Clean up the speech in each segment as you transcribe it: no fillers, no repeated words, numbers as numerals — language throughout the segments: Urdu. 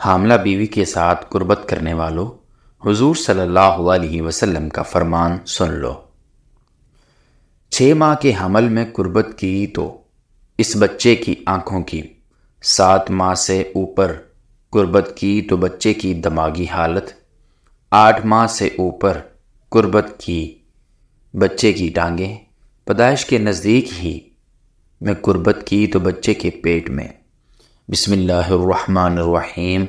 حاملہ بیوی کے ساتھ قربت کرنے والوں، حضور صلی اللہ علیہ وسلم کا فرمان سن لو۔ 6 ماہ کے حمل میں قربت کی تو اس بچے کی آنکھوں کی، 7 ماہ سے اوپر قربت کی تو بچے کی دماغی حالت، 8 ماہ سے اوپر قربت کی بچے کی ٹانگیں، پیدائش کے نزدیک ہی میں قربت کی تو بچے کے پیٹ میں۔ بسم اللہ الرحمن الرحیم۔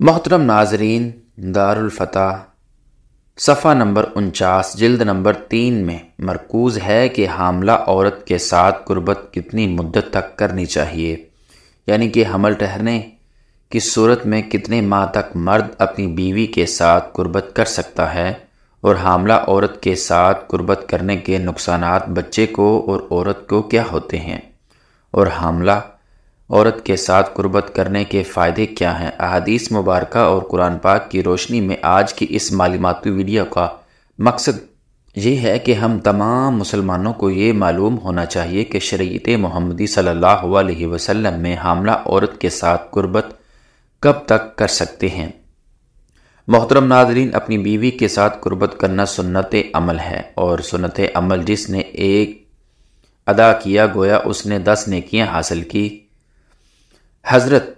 محترم ناظرین، دارالفتح صفحہ نمبر 49 جلد نمبر 3 میں مرکوز ہے کہ حاملہ عورت کے ساتھ قربت کتنی مدت تک کرنی چاہیے، یعنی کہ حمل ٹھہرنے کی صورت میں کتنے ماہ تک مرد اپنی بیوی کے ساتھ قربت کر سکتا ہے، اور حاملہ عورت کے ساتھ قربت کرنے کے نقصانات بچے کو اور عورت کو کیا ہوتے ہیں، اور حاملہ عورت کے ساتھ قربت کرنے کے فائدے کیا ہیں۔ احادیث مبارکہ اور قرآن پاک کی روشنی میں آج کی اس معلوماتی ویڈیو کا مقصد یہ ہے کہ ہم تمام مسلمانوں کو یہ معلوم ہونا چاہیے کہ شریعت محمدی صلی اللہ علیہ وسلم میں حاملہ عورت کے ساتھ قربت کب تک کر سکتے ہیں۔ محترم ناظرین، اپنی بیوی کے ساتھ قربت کرنا سنت عمل ہے، اور سنت عمل جس نے ایک ادا کیا گویا اس نے 10 نیکیاں حاصل کی۔ حضرت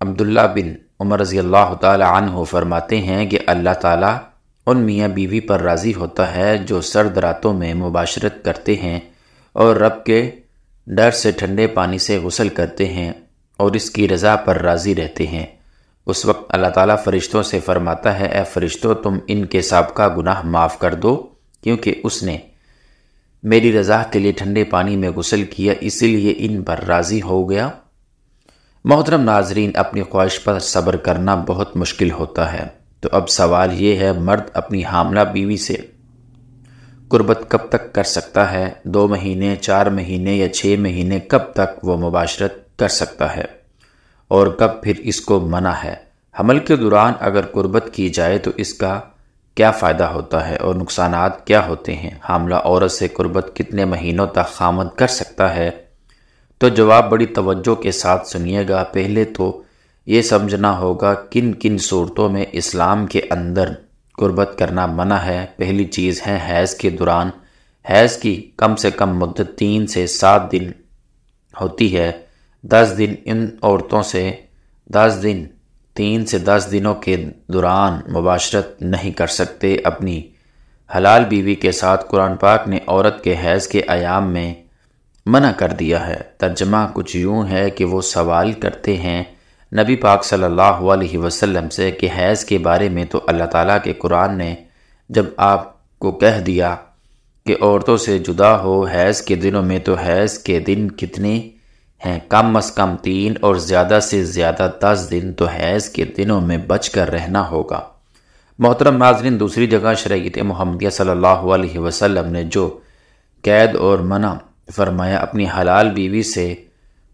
عبداللہ بن عمر رضی اللہ تعالی عنہ فرماتے ہیں کہ اللہ تعالیٰ ان میاں بیوی پر راضی ہوتا ہے جو سرد راتوں میں مباشرت کرتے ہیں اور رب کے ڈر سے ٹھنڈے پانی سے غسل کرتے ہیں اور اس کی رضا پر راضی رہتے ہیں۔ اس وقت اللہ تعالیٰ فرشتوں سے فرماتا ہے، اے فرشتوں، تم ان کے سابقہ گناہ معاف کر دو، کیونکہ اس نے میری رضا کے لیے ٹھنڈے پانی میں غسل کیا، اسی لیے ان پر راضی ہو گیا۔ محترم ناظرین، اپنی خواہش پر صبر کرنا بہت مشکل ہوتا ہے، تو اب سوال یہ ہے، مرد اپنی حاملہ بیوی سے قربت کب تک کر سکتا ہے؟ 2 مہینے، 4 مہینے یا 6 مہینے؟ کب تک وہ مباشرت کر سکتا ہے اور کب پھر اس کو منع ہے؟ حمل کے دوران اگر قربت کی جائے تو اس کا کیا فائدہ ہوتا ہے اور نقصانات کیا ہوتے ہیں؟ حاملہ عورت سے قربت کتنے مہینوں تک خامند کر سکتا ہے؟ تو جواب بڑی توجہ کے ساتھ سنیے گا۔ پہلے تو یہ سمجھنا ہوگا کن کن صورتوں میں اسلام کے اندر قربت کرنا منع ہے۔ پہلی چیز ہے حیض کے دوران۔ حیض کی کم سے کم مدت 3 سے 7 دن ہوتی ہے۔ 10 دن ان عورتوں سے 3 سے 10 دنوں کے دوران مباشرت نہیں کر سکتے اپنی حلال بیوی کے ساتھ۔ قرآن پاک نے عورت کے حیض کے ایام میں منع کر دیا ہے۔ ترجمہ کچھ یوں ہے کہ وہ سوال کرتے ہیں نبی پاک صلی اللہ علیہ وسلم سے کہ حیض کے بارے میں تو اللہ تعالیٰ کے قرآن نے جب آپ کو کہہ دیا کہ عورتوں سے جدا ہو حیض کے دنوں میں، تو حیض کے دن کتنے ہیں؟ کم از کم 3 اور زیادہ سے زیادہ 10 دن، تو حیض کے دنوں میں بچ کر رہنا ہوگا۔ محترم ناظرین، دوسری جگہ شریعت محمدیہ صلی اللہ علیہ وسلم نے جو قید اور منع فرمایا اپنی حلال بیوی سے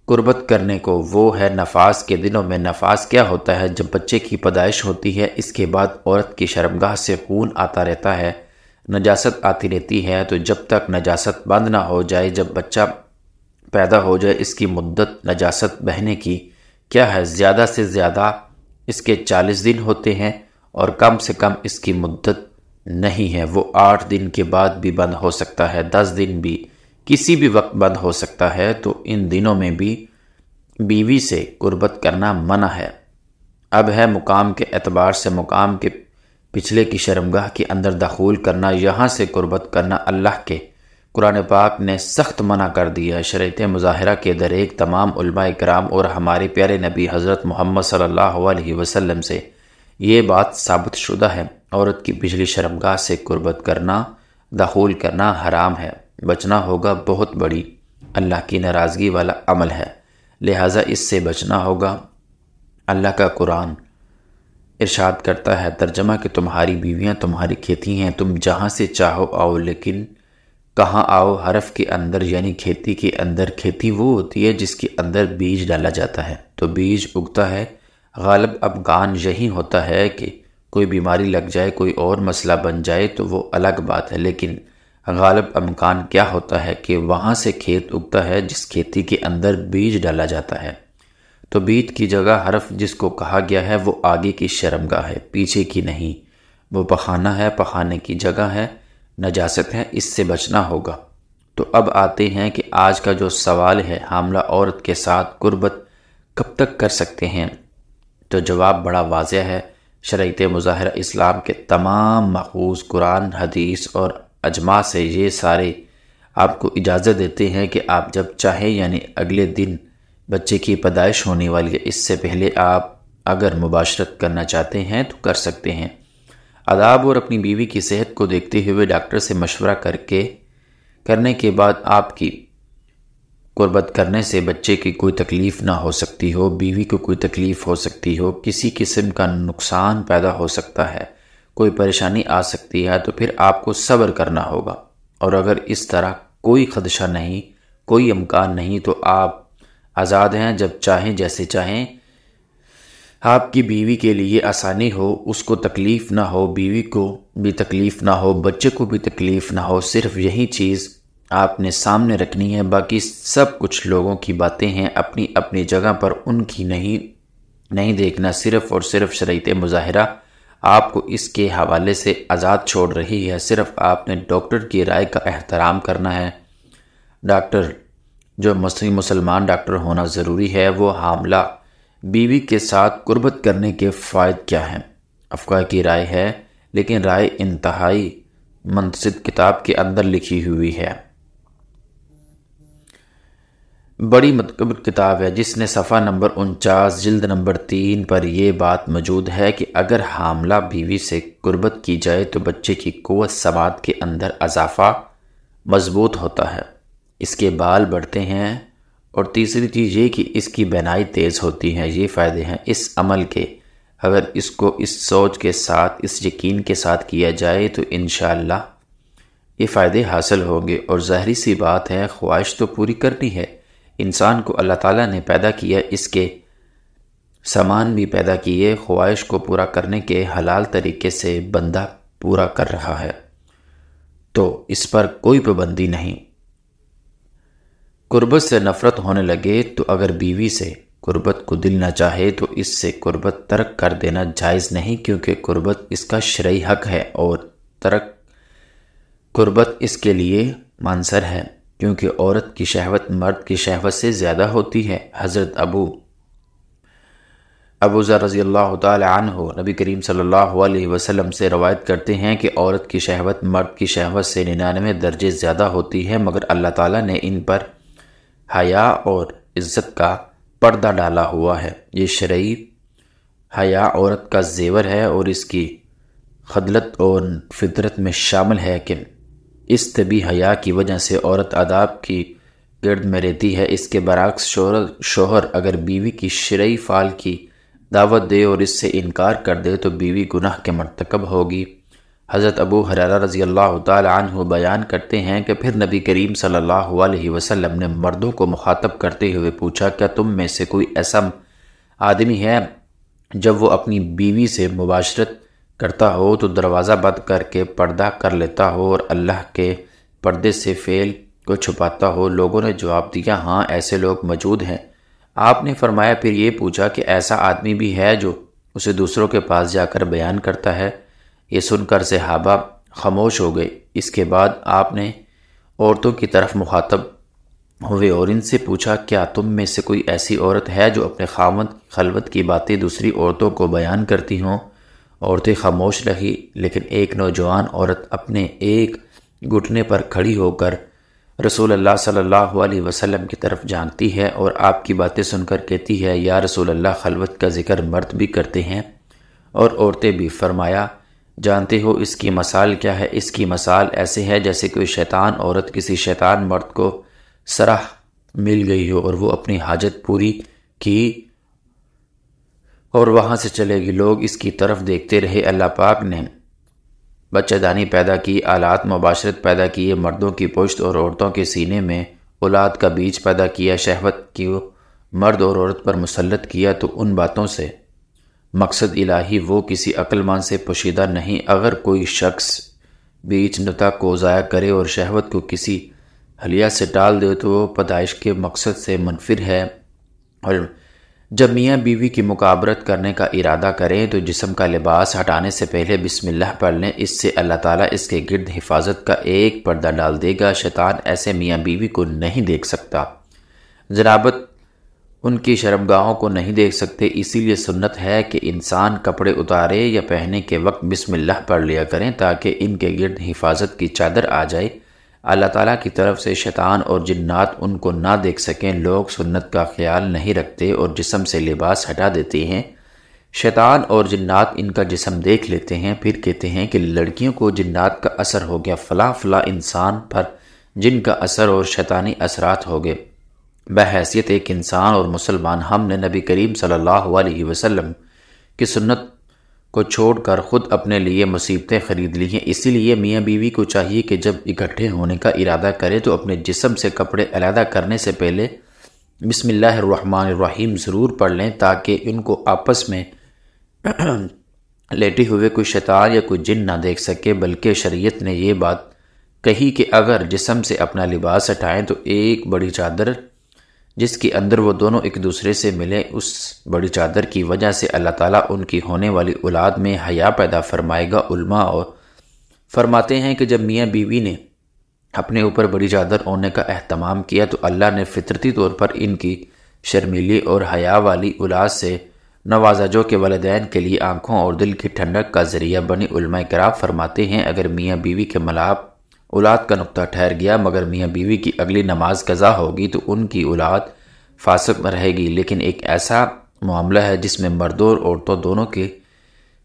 قربت کرنے کو، وہ ہے نفاس کے دنوں میں۔ نفاس کیا ہوتا ہے؟ جب بچے کی پیدائش ہوتی ہے، اس کے بعد عورت کی شرمگاہ سے خون آتا رہتا ہے، نجاست آتی رہتی ہے، تو جب تک نجاست بند نہ ہو جائے، جب بچہ پیدا ہو جائے، اس کی مدت نجاست بہنے کی کیا ہے؟ زیادہ سے زیادہ اس کے 40 دن ہوتے ہیں، اور کم سے کم اس کی مدت نہیں ہے، وہ 8 دن کے بعد بھی بند ہو سکتا ہے، 10 دن بھی، کسی بھی وقت بند ہو سکتا ہے۔ تو ان دنوں میں بھی بیوی سے قربت کرنا منع ہے۔ اب ہے مقام کے اعتبار سے مقام کے پچھلے کی شرمگاہ کے اندر دخول کرنا، یہاں سے قربت کرنا اللہ کے قرآن پاک نے سخت منع کر دیا۔ شریعت مظاہرہ کے در ایک تمام علماء کرام اور ہمارے پیارے نبی حضرت محمد صلی اللہ علیہ وسلم سے یہ بات ثابت شدہ ہے، عورت کی پچھلی شرمگاہ سے قربت کرنا، دخول کرنا حرام ہے۔ بچنا ہوگا، بہت بڑی اللہ کی ناراضگی والا عمل ہے، لہٰذا اس سے بچنا ہوگا۔ اللہ کا قرآن ارشاد کرتا ہے، ترجمہ کہ تمہاری بیویاں تمہاری کھیتی ہیں، تم جہاں سے چاہو آؤ، لیکن کہاں آؤ؟ حرف کے اندر، یعنی کھیتی کے اندر۔ کھیتی وہ ہوتی ہے جس کے اندر بیج ڈالا جاتا ہے، تو بیج اگتا ہے۔ غالب امکان یہی ہوتا ہے کہ کوئی بیماری لگ جائے، کوئی اور مسئلہ بن جائے تو وہ الگ بات ہے، لیکن غالب امکان کیا ہوتا ہے کہ وہاں سے کھیت اگتا ہے جس کھیتی کے اندر بیج ڈالا جاتا ہے۔ تو بیت کی جگہ حرف جس کو کہا گیا ہے وہ آگے کی شرمگاہ ہے، پیچھے کی نہیں۔ وہ پخانہ ہے، پخانے کی جگہ ہے، نجاست ہے، اس سے بچنا ہوگا۔ تو اب آتے ہیں کہ آج کا جو سوال ہے، حاملہ عورت کے ساتھ قربت کب تک کر سکتے ہیں؟ تو جواب بڑا واضح ہے۔ شرعیت مظاہرہ اسلام کے تمام ماخوذ قرآن، حدیث اور اجماع سے یہ سارے آپ کو اجازت دیتے ہیں کہ آپ جب چاہیں، یعنی اگلے دن بچے کی پیدائش ہونے والی ہے، اس سے پہلے آپ اگر مباشرت کرنا چاہتے ہیں تو کر سکتے ہیں۔ آداب اور اپنی بیوی کی صحت کو دیکھتے ہوئے ڈاکٹر سے مشورہ کرنے کے بعد آپ کی قربت کرنے سے بچے کی کوئی تکلیف نہ ہو سکتی ہو، بیوی کو کوئی تکلیف ہو سکتی ہو، کسی قسم کا نقصان پیدا ہو سکتا ہے، کوئی پریشانی آ سکتی ہے، تو پھر آپ کو صبر کرنا ہوگا۔ اور اگر اس طرح کوئی خدشہ نہیں، کوئی امکان نہیں، تو آپ آزاد ہیں، جب چاہیں جیسے چاہیں۔ آپ کی بیوی کے لیے آسانی ہو، اس کو تکلیف نہ ہو، بیوی کو بھی تکلیف نہ ہو، بچے کو بھی تکلیف نہ ہو، صرف یہی چیز آپ نے سامنے رکھنی ہے۔ باقی سب کچھ لوگوں کی باتیں ہیں، اپنی اپنی جگہ پر، ان کی نہیں دیکھنا۔ صرف اور صرف شرعیت مظاہرہ آپ کو اس کے حوالے سے آزاد چھوڑ رہی ہے۔ صرف آپ نے ڈاکٹر کی رائے کا احترام کرنا ہے۔ ڈاکٹر جو مسلمان ڈاکٹر ہونا ضروری ہے، وہ حاملہ بیوی کے ساتھ قربت کرنے کے فوائد کیا ہیں، افواہ کی رائے ہے، لیکن رائے انتہائی منتسب کتاب کے اندر لکھی ہوئی ہے۔ بڑی متکبر کتاب ہے، جس نے صفحہ نمبر 49 جلد نمبر 3 پر یہ بات موجود ہے کہ اگر حاملہ بیوی سے قربت کی جائے تو بچے کی قوت سماعت کے اندر اضافہ مضبوط ہوتا ہے، اس کے بال بڑھتے ہیں، اور تیسری چیز یہ کہ اس کی بینائی تیز ہوتی ہے۔ یہ فائدے ہیں اس عمل کے۔ اگر اس کو اس سوچ کے ساتھ، اس یقین کے ساتھ کیا جائے تو انشاءاللہ یہ فائدے حاصل ہوں گے۔ اور ظاہری سی بات ہے، خواہش تو پوری کرنی ہے۔ انسان کو اللہ تعالیٰ نے پیدا کیا، اس کے سامان بھی پیدا کیے، خواہش کو پورا کرنے کے حلال طریقے سے بندہ پورا کر رہا ہے، تو اس پر کوئی پابندی نہیں۔ قربت سے نفرت ہونے لگے تو اگر بیوی سے قربت کو دل نہ چاہے تو اس سے قربت ترک کر دینا جائز نہیں، کیونکہ قربت اس کا شرعی حق ہے، اور ترک قربت اس کے لیے منصر ہے، کیونکہ عورت کی شہوت مرد کی شہوت سے زیادہ ہوتی ہے۔ حضرت ابو ذر رضی اللہ تعالی عنہ نبی کریم صلی اللہ علیہ وسلم سے روایت کرتے ہیں کہ عورت کی شہوت مرد کی شہوت سے 99 درجے زیادہ ہوتی ہے، مگر اللہ تعالیٰ نے ان پر حیا اور عزت کا پردہ ڈالا ہوا ہے۔ یہ شرعی حیا عورت کا زیور ہے، اور اس کی خدلت اور فطرت میں شامل ہے کہ اس طبی حیا کی وجہ سے عورت آداب کی گرد میں رہتی ہے۔ اس کے برعکس شوہر اگر بیوی کی شرعی فعل کی دعوت دے اور اس سے انکار کر دے تو بیوی گناہ کے مرتکب ہوگی۔ حضرت ابو ہریرہ رضی اللہ تعالی عنہ بیان کرتے ہیں کہ پھر نبی کریم صلی اللہ علیہ وسلم نے مردوں کو مخاطب کرتے ہوئے پوچھا، کیا تم میں سے کوئی ایسا آدمی ہے جب وہ اپنی بیوی سے مباشرت کرتا ہو تو دروازہ بند کر کے پردہ کر لیتا ہو اور اللہ کے پردے سے فعل کو چھپاتا ہو؟ لوگوں نے جواب دیا، ہاں ایسے لوگ موجود ہیں۔ آپ نے فرمایا، پھر یہ پوچھا کہ ایسا آدمی بھی ہے جو اسے دوسروں کے پاس جا کر بیان کرتا ہے؟ یہ سن کر صحابہ خاموش ہو گئے۔ اس کے بعد آپ نے عورتوں کی طرف مخاطب ہوئے اور ان سے پوچھا، کیا تم میں سے کوئی ایسی عورت ہے جو اپنے خاوند خلوت کی باتیں دوسری عورتوں کو بیان کرتی ہوں؟ عورتیں خاموش رہی، لیکن ایک نوجوان عورت اپنے ایک گھٹنے پر کھڑی ہو کر رسول اللہ صلی اللہ علیہ وسلم کی طرف جھانکتی ہے اور آپ کی باتیں سن کر کہتی ہے، یا رسول اللہ، خلوت کا ذکر مرد بھی کرتے ہیں اور عورتیں بھی؟ فرمایا، جانتے ہو اس کی مثال کیا ہے؟ اس کی مثال ایسے ہے جیسے کوئی شیطان عورت کسی شیطان مرد کو سراہ مل گئی ہو اور وہ اپنی حاجت پوری کی اور وہاں سے چلے گی۔ لوگ اس کی طرف دیکھتے رہے۔ اللہ پاک نے بچہ دانی پیدا کی، آلات مباشرت پیدا کیے، مردوں کی پشت اور عورتوں کے سینے میں اولاد کا بیج پیدا کیا، شہوت کی مرد اور عورت پر مسلط کیا، تو ان باتوں سے مقصد الہی وہ کسی عقل مند سے پوشیدہ نہیں۔ اگر کوئی شخص بیچ نتا کو ضائع کرے اور شہوت کو کسی حلیہ سے ٹال دے تو وہ پیدائش کے مقصد سے منفر ہے، اور جب میاں بیوی کی مقابرت کرنے کا ارادہ کریں تو جسم کا لباس ہٹانے سے پہلے بسم اللہ پڑھ لیں، اس سے اللہ تعالیٰ اس کے گرد حفاظت کا ایک پردہ ڈال دے گا، شیطان ایسے میاں بیوی کو نہیں دیکھ سکتا، جنابت ان کی شرمگاہوں کو نہیں دیکھ سکتے، اسی لیے سنت ہے کہ انسان کپڑے اتارے یا پہننے کے وقت بسم اللہ پڑھ لیا کریں تاکہ ان کے گرد حفاظت کی چادر آ جائے، اللہ تعالیٰ کی طرف سے شیطان اور جنات ان کو نہ دیکھ سکیں۔ لوگ سنت کا خیال نہیں رکھتے اور جسم سے لباس ہٹا دیتے ہیں، شیطان اور جنات ان کا جسم دیکھ لیتے ہیں، پھر کہتے ہیں کہ لڑکیوں کو جنات کا اثر ہو گیا، فلاں فلاں انسان پر جن کا اثر اور شیطانی اثرات ہو گئے۔ بحیثیت ایک انسان اور مسلمان ہم نے نبی کریم صلی اللہ علیہ وسلم کی سنت کو چھوڑ کر خود اپنے لیے مصیبتیں خرید لی ہیں، اسی لیے میاں بیوی کو چاہیے کہ جب اکٹھے ہونے کا ارادہ کرے تو اپنے جسم سے کپڑے علیحدہ کرنے سے پہلے بسم اللہ الرحمن الرحیم ضرور پڑھ لیں تاکہ ان کو آپس میں لیٹے ہوئے کوئی شیطان یا کوئی جن نہ دیکھ سکے، بلکہ شریعت نے یہ بات کہی کہ اگر جسم سے اپنا لباس ہٹائیں تو ایک بڑی چادر جس کے اندر وہ دونوں ایک دوسرے سے ملے، اس بڑی چادر کی وجہ سے اللہ تعالیٰ ان کی ہونے والی اولاد میں حیا پیدا فرمائے گا۔ علماء اور فرماتے ہیں کہ جب میاں بیوی نے اپنے اوپر بڑی چادر اوڑھنے کا اہتمام کیا تو اللہ نے فطرتی طور پر ان کی شرمیلی اور حیا والی اولاد سے نوازا جو کہ والدین کے لیے آنکھوں اور دل کی ٹھنڈک کا ذریعہ بنی۔ علماء کرام فرماتے ہیں اگر میاں بیوی کے ملاپ اولاد کا نقطہ ٹھہر گیا مگر میاں بیوی کی اگلی نماز قضا ہوگی تو ان کی اولاد فاسق رہے گی، لیکن ایک ایسا معاملہ ہے جس میں مردوں اور عورتوں دونوں کی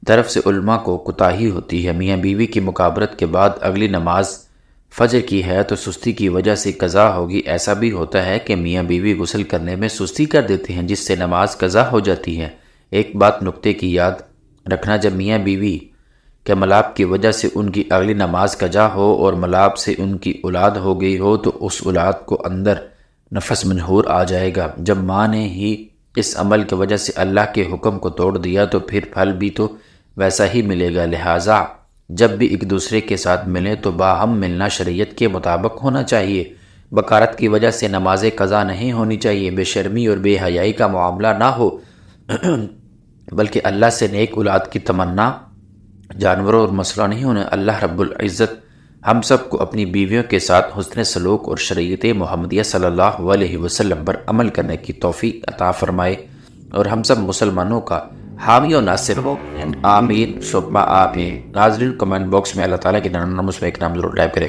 طرف سے علماء کو کوتاہی ہوتی ہے۔ میاں بیوی کی مقابرت کے بعد اگلی نماز فجر کی ہے تو سستی کی وجہ سے قضا ہوگی۔ ایسا بھی ہوتا ہے کہ میاں بیوی غسل کرنے میں سستی کر دیتے ہیں جس سے نماز قضا ہو جاتی ہے۔ ایک بات نقطے کی یاد رکھنا، جب میاں بیوی کہ ملاپ کی وجہ سے ان کی اگلی نماز قضا ہو اور ملاپ سے ان کی اولاد ہو گئی ہو تو اس اولاد کو اندر نفس منحور آ جائے گا۔ جب ماں نے ہی اس عمل کی وجہ سے اللہ کے حکم کو توڑ دیا تو پھر پھل بھی تو ویسا ہی ملے گا، لہٰذا جب بھی ایک دوسرے کے ساتھ ملیں تو باہم ملنا شریعت کے مطابق ہونا چاہیے۔ بکارت کی وجہ سے نماز قضا نہیں ہونی چاہیے، بے شرمی اور بے حیائی کا معاملہ نہ ہو بلکہ اللہ سے نیک اولاد کی تمنا جانوروں اور مسئلہ نہیں ہونا۔ اللہ رب العزت ہم سب کو اپنی بیویوں کے ساتھ حسن سلوک اور شریعت محمدیہ صلی اللہ علیہ وسلم پر عمل کرنے کی توفیق عطا فرمائے اور ہم سب مسلمانوں کا حامی و ناصر ہو، آمین ثم آمین۔ ناظرین کمنٹ باکس میں اللہ تعالیٰ کے نام اس میں ایک نام ضرور ٹائپ کرے۔